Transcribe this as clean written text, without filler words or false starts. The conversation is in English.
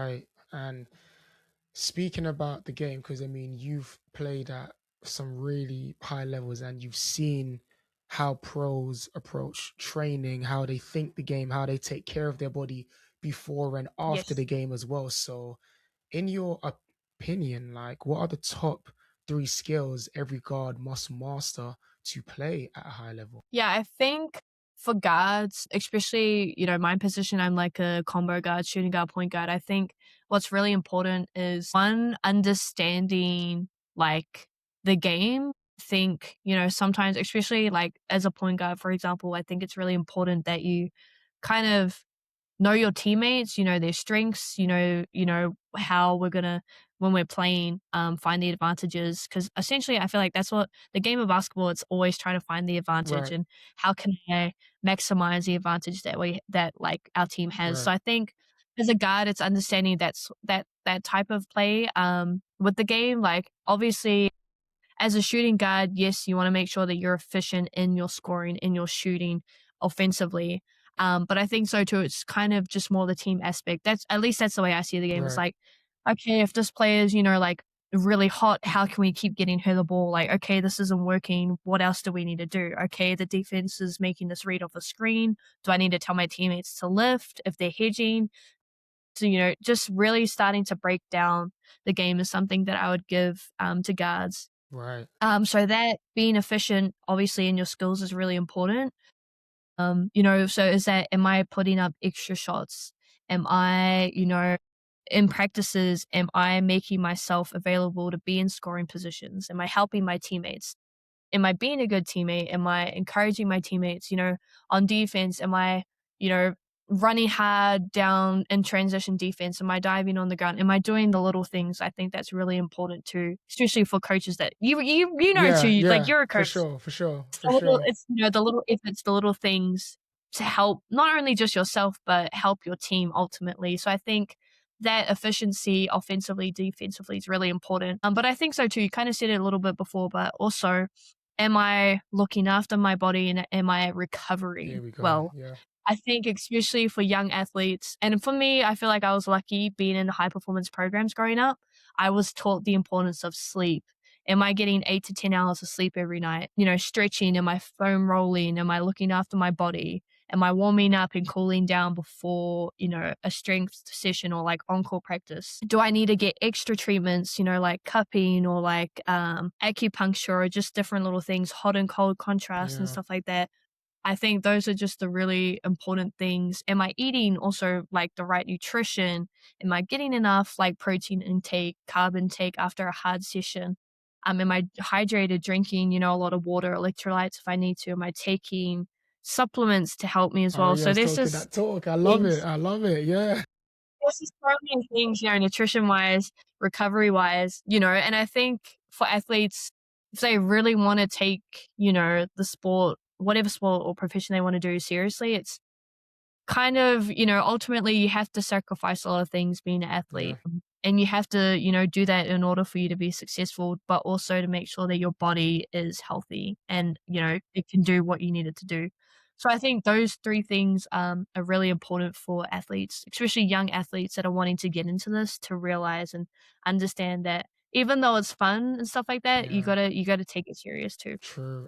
Right. And speaking about the game, because I mean, you've played at some really high levels and you've seen how pros approach training, how they think the game, how they take care of their body before and after Yes. the game as well. So, in your opinion, like, what are the top three skills every guard must master to play at a high level? Yeah, I think for guards, especially, my position, I'm like a combo guard, shooting guard, point guard. I think what's really important is one, understanding like the game. I think, sometimes, especially like as a point guard, for example, I think it's really important that you kind of know your teammates, their strengths, how we're gonna when we're playing, find the advantages. Because essentially, I feel like that's what the game of basketball. It's always trying to find the advantage Right. and how can I maximize the advantage that like our team has. So Right. I think as a guard, it's understanding that type of play with the game. Like obviously, as a shooting guard, yes, you want to make sure that you're efficient in your scoring, in your shooting offensively. But I think so too. It's kind of just more the team aspect. That's at least that's the way I see the game. It's Right. like, okay, if this player is, like really hot, how can we keep getting her the ball? Like, okay, this isn't working. What else do we need to do? Okay, the defense is making this read off the screen. Do I need to tell my teammates to lift if they're hedging? So, just really starting to break down the game is something that I would give to guards. Right. So that being efficient, obviously, in your skills is really important. So is that, am I putting up extra shots? Am I, in practices, am I making myself available to be in scoring positions? Am I helping my teammates? Am I being a good teammate? Am I encouraging my teammates? On defense, am I, you know, running hard down in transition defense? Am I diving on the ground? Am I doing the little things? I think that's really important too, especially for coaches that Yeah. too, like Yeah. you're a For coach. sure. For sure. It's For the little, sure. it's, the little efforts, the little things to help not only just yourself, but help your team ultimately. So I think that efficiency offensively, defensively is really important. But I think so too. You kind of said it a little bit before, but also, am I looking after my body and am I There recovering we go. well? Yeah. I think especially for young athletes, and for me, I feel like I was lucky being in high performance programs growing up. I was taught the importance of sleep. Am I getting 8 to 10 hours of sleep every night? Stretching, am I foam rolling? Am I looking after my body? Am I warming up and cooling down before, a strength session or like on-call practice? Do I need to get extra treatments, like cupping or like acupuncture or just different little things, hot and cold contrast and Yeah. stuff like that? I think those are just the really important things. Am I eating also like the right nutrition? Am I getting enough like protein intake, carb intake after a hard session? Am I hydrated, drinking, a lot of water, electrolytes if I need to? Am I taking supplements to help me as Oh well? So yes, there's talking just that talk. I love it. things, I love it. Yeah. there's just so many things, nutrition wise, recovery wise, and I think for athletes, if they really want to take, the sport, whatever sport or profession they want to do seriously, it's kind of, ultimately you have to sacrifice a lot of things being an Yeah. athlete. And you have to, do that in order for you to be successful, but also to make sure that your body is healthy and, it can do what you need it to do. So I think those three things are really important for athletes, especially young athletes that are wanting to get into this, to realize and understand that even though it's fun and stuff like that, Yeah. you gotta take it serious too. True.